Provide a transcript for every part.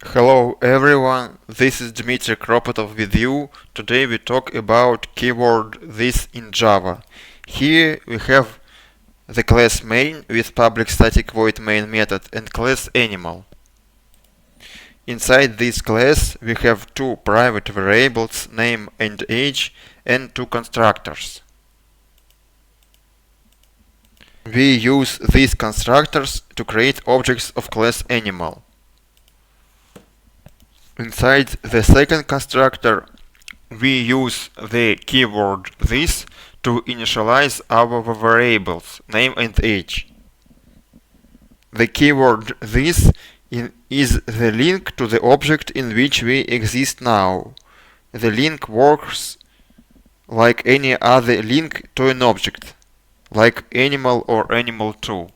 Hello everyone, this is Dmitry Kropotov with you. Today we talk about keyword this in Java. Here we have the class main with public static void main method and class animal. Inside this class we have two private variables name and age and two constructors. We use these constructors to create objects of class animal. Inside the second constructor, we use the keyword this to initialize our variables name and age. The keyword this is the link to the object in which we exist now. The link works like any other link to an object, like animal or animal2.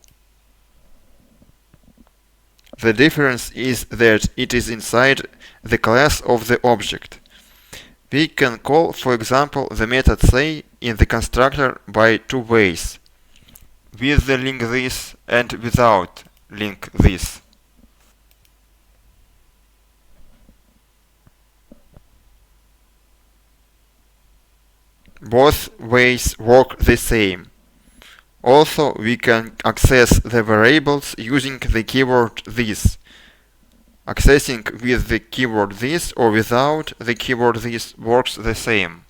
The difference is that it is inside the class of the object. We can call, for example, the method say in the constructor by two ways: with the link this and without link this. Both ways work the same. Also, we can access the variables using the keyword this. Accessing with the keyword this or without the keyword this works the same.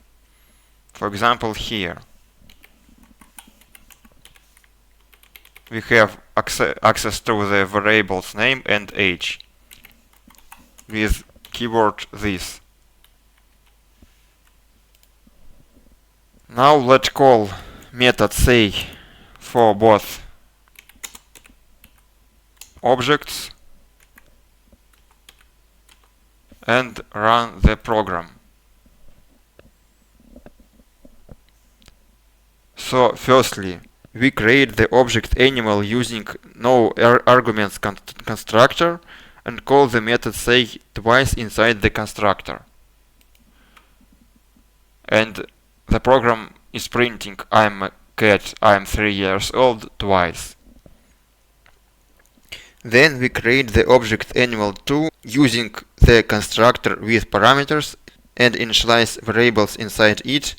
For example, here we have access to the variables name and age with keyword this. Now let's call method say for both objects and run the program. So firstly, we create the object animal using no arguments constructor and call the method say twice inside the constructor. And the program is printing I'm a cat, I'm 3 years old twice. Then we create the object animal2 using the constructor with parameters and initialize variables inside it.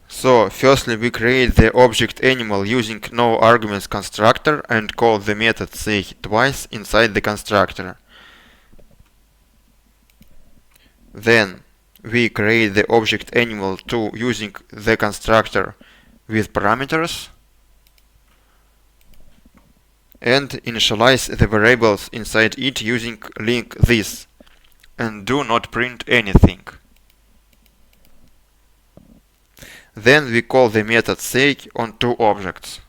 So firstly we create the object animal using no arguments constructor and call the method say twice inside the constructor. Then we create the object animal2 using the constructor with parameters and initialize the variables inside it using link this and do not print anything. Then we call the method say on two objects.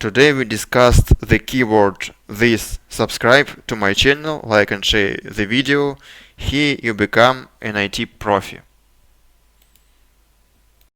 Today we discussed the keyword this. Subscribe to my channel, like and share the video. Here you become an IT profi.